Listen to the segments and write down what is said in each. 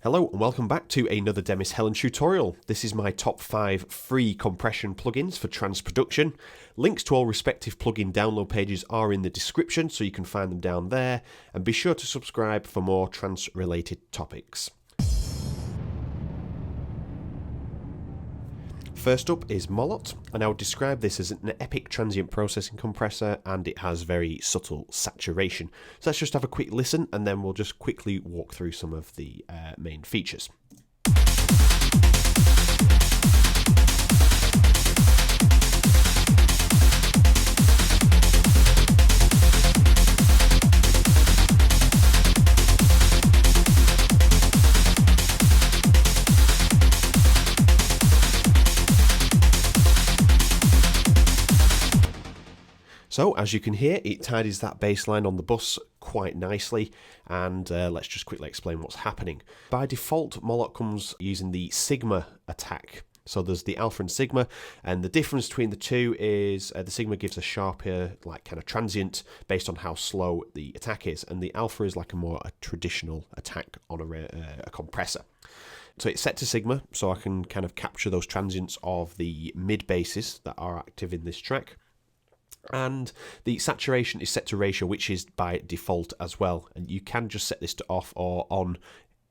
Hello and welcome back to another Demis Hellen tutorial. This is my top 5 free compression plugins for trance production. Links to all respective plugin download pages are in the description, so you can find them down there, and be sure to subscribe for more trance related topics. First up is Mullet, and I would describe this as an epic transient processing compressor, and it has very subtle saturation. So let's just have a quick listen and then we'll just quickly walk through some of the main features. So as you can hear, it tidies that bass line on the bus quite nicely, and let's just quickly explain what's happening. By default, Mullet comes using the Sigma attack. So there's the Alpha and Sigma, and the difference between the two is the Sigma gives a sharper, like kind of transient, based on how slow the attack is, and the Alpha is like a traditional attack on a compressor. So it's set to Sigma, so I can kind of capture those transients of the mid basses that are active in this track. And the saturation is set to ratio, which is by default as well, and you can just set this to off or on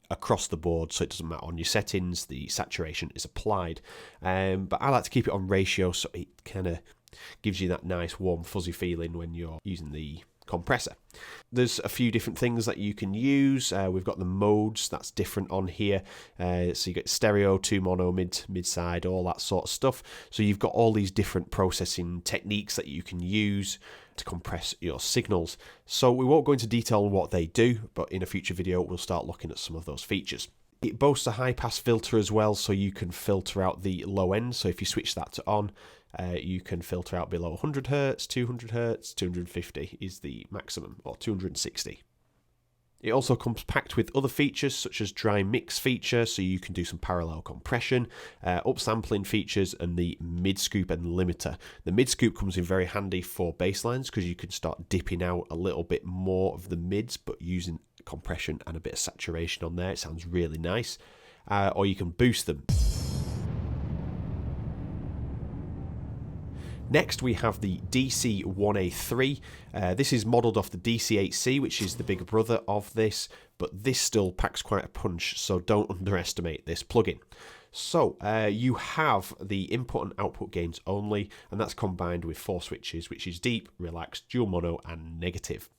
across the board, so it doesn't matter. On your settings, the saturation is applied, but I like to keep it on ratio, so it kind of gives you that nice warm fuzzy feeling when you're using the compressor. There's a few different things that you can use. We've got the modes that's different on here, so you get stereo, 2 mono, mid side, all that sort of stuff. So you've got all these different processing techniques that you can use to compress your signals. So we won't go into detail on what they do, but in a future video we'll start looking at some of those features. It boasts a high pass filter as well, so you can filter out the low end. So if you switch that to on, you can filter out below 100 Hz, 200 Hz, 250 is the maximum, or 260. It also comes packed with other features such as dry mix feature, so you can do some parallel compression, upsampling features, and the mid scoop and limiter. The mid scoop comes in very handy for bass lines because you can start dipping out a little bit more of the mids, but using compression and a bit of saturation on there. It sounds really nice. Or you can boost them. Next we have the DC1A3. This is modelled off the DC8C, which is the bigger brother of this, but this still packs quite a punch, so don't underestimate this plugin. So you have the input and output gains only, and that's combined with 4 switches, which is deep, relaxed, dual mono, and negative.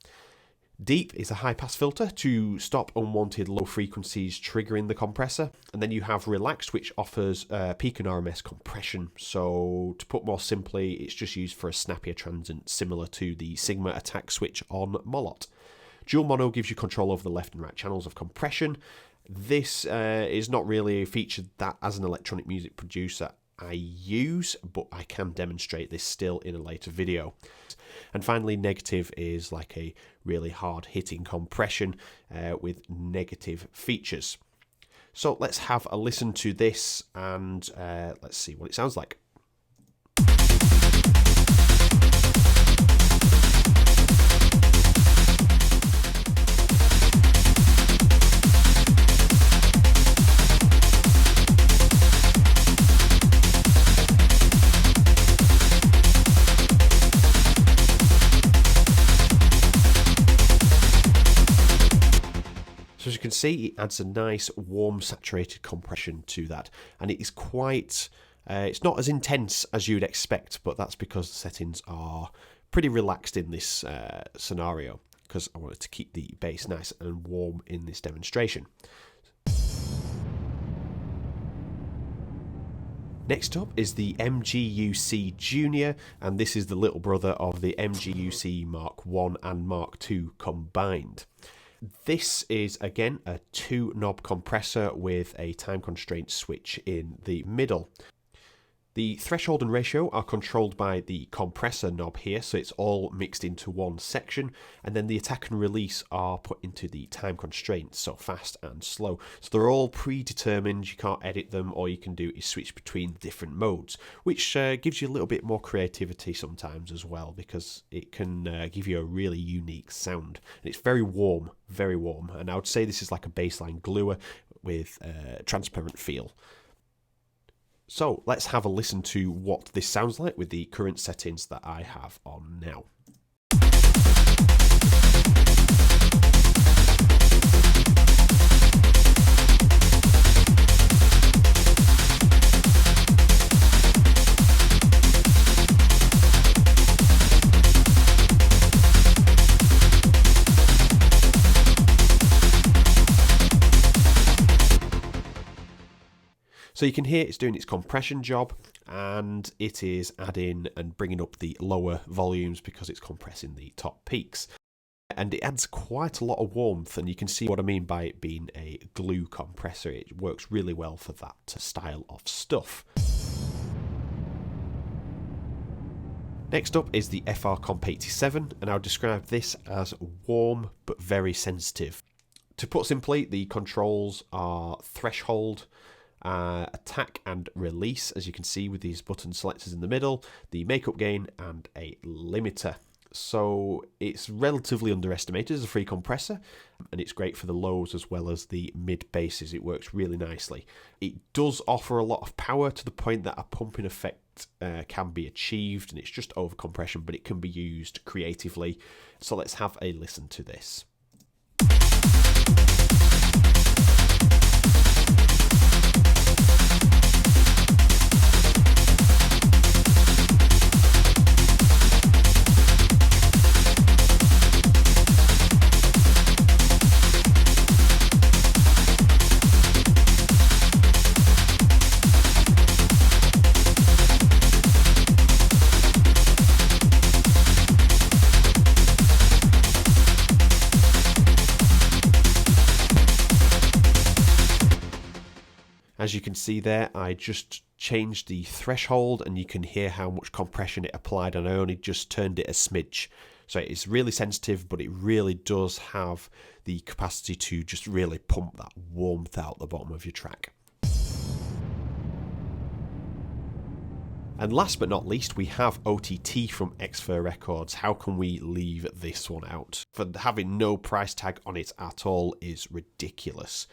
Deep is a high pass filter to stop unwanted low frequencies triggering the compressor, and then you have relaxed, which offers peak and RMS compression. So to put more simply, it's just used for a snappier transient similar to the Sigma attack switch on Mullet. Dual mono gives you control over the left and right channels of compression. This is not really a feature that as an electronic music producer I use, but I can demonstrate this still in a later video. And finally, negative is like a really hard hitting compression with negative features. So let's have a listen to this and let's see what it sounds like. So as you can see, it adds a nice warm saturated compression to that, and it is quite, it's not as intense as you'd expect, but that's because the settings are pretty relaxed in this scenario, because I wanted to keep the bass nice and warm in this demonstration. Next up is the MGUC Junior, and this is the little brother of the MGUC Mark 1 and Mark 2 combined. This is again a 2-knob compressor with a time constraint switch in the middle. The threshold and ratio are controlled by the compressor knob here, so it's all mixed into one section, and then the attack and release are put into the time constraints, so fast and slow. So they're all predetermined, you can't edit them, all you can do is switch between different modes, which gives you a little bit more creativity sometimes as well, because it can give you a really unique sound. And it's very warm, and I would say this is like a bassline gluer, with a transparent feel. So let's have a listen to what this sounds like with the current settings that I have on now. So you can hear it's doing its compression job, and it is adding and bringing up the lower volumes because it's compressing the top peaks. And it adds quite a lot of warmth, and you can see what I mean by it being a glue compressor. It works really well for that style of stuff. Next up is the FR Comp 87, and I'll describe this as warm but very sensitive. To put simply, the controls are threshold, attack and release, as you can see with these button selectors in the middle, the makeup gain and a limiter. So it's relatively underestimated as a free compressor, and it's great for the lows as well as the mid basses. It works really nicely. It does offer a lot of power to the point that a pumping effect can be achieved, and it's just over compression, but it can be used creatively. So let's have a listen to this. As you can see there, I just changed the threshold, and you can hear how much compression it applied, and I only just turned it a smidge. So it's really sensitive, but it really does have the capacity to just really pump that warmth out the bottom of your track. And last but not least, we have OTT from Xfer Records. How can we leave this one out? For having no price tag on it at all is ridiculous.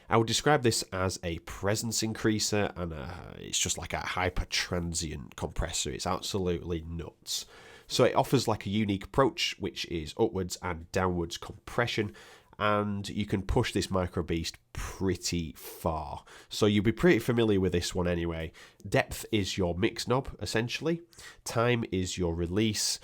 I would describe this as a presence increaser, and it's just like a hyper transient compressor. It's absolutely nuts. So it offers like a unique approach, which is upwards and downwards compression, and you can push this micro beast pretty far. So you'll be pretty familiar with this one anyway. Depth is your mix knob, essentially. Time is your release.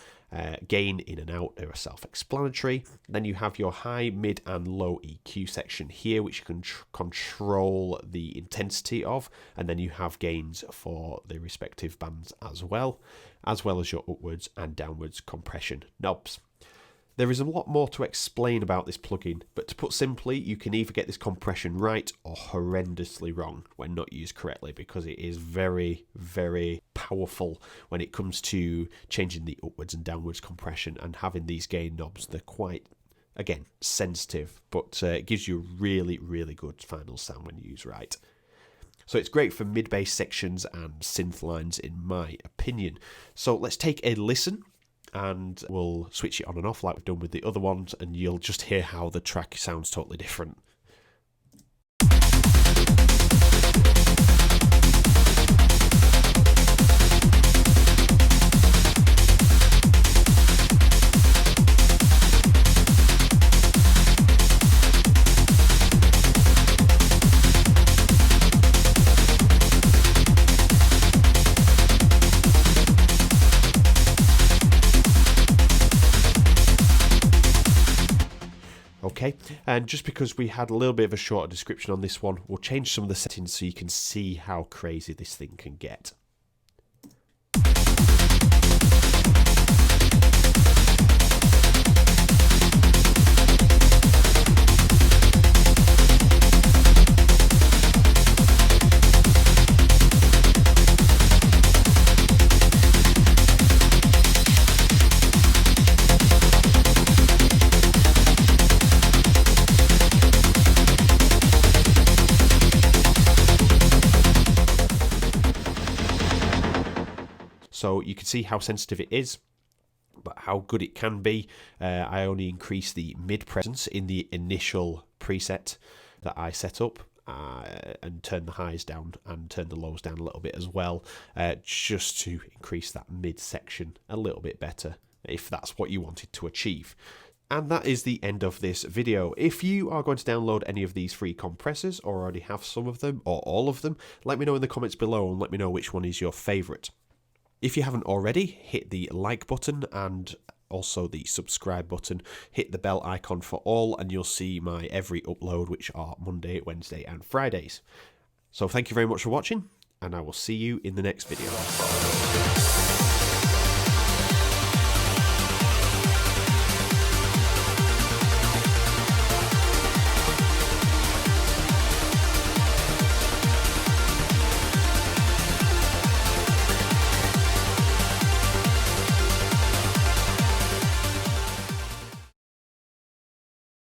Gain in and out are self-explanatory. Then you have your high, mid and low EQ section here, which you can control the intensity of, and then you have gains for the respective bands as well as your upwards and downwards compression knobs. There is a lot more to explain about this plugin, but to put simply, you can either get this compression right or horrendously wrong when not used correctly, because it is very, very powerful when it comes to changing the upwards and downwards compression and having these gain knobs. They're quite, again, sensitive, but it gives you a really, really good final sound when used right. So it's great for mid-bass sections and synth lines, in my opinion. So let's take a listen, and we'll switch it on and off like we've done with the other ones, and you'll just hear how the track sounds totally different. Okay, and just because we had a little bit of a shorter description on this one, we'll change some of the settings so you can see how crazy this thing can get. So you can see how sensitive it is, but how good it can be. I only increased the mid presence in the initial preset, that I set up. And turn the highs down and turn the lows down a little bit as well, just to increase that mid section a little bit better, if that's what you wanted to achieve. And that is the end of this video. If you are going to download any of these free compressors, or already have some of them, or all of them, let me know in the comments below and let me know which one is your favourite. If you haven't already, hit the like button and also the subscribe button, hit the bell icon for all, and you'll see my every upload, which are Monday, Wednesday and Fridays. So thank you very much for watching, and I will see you in the next video.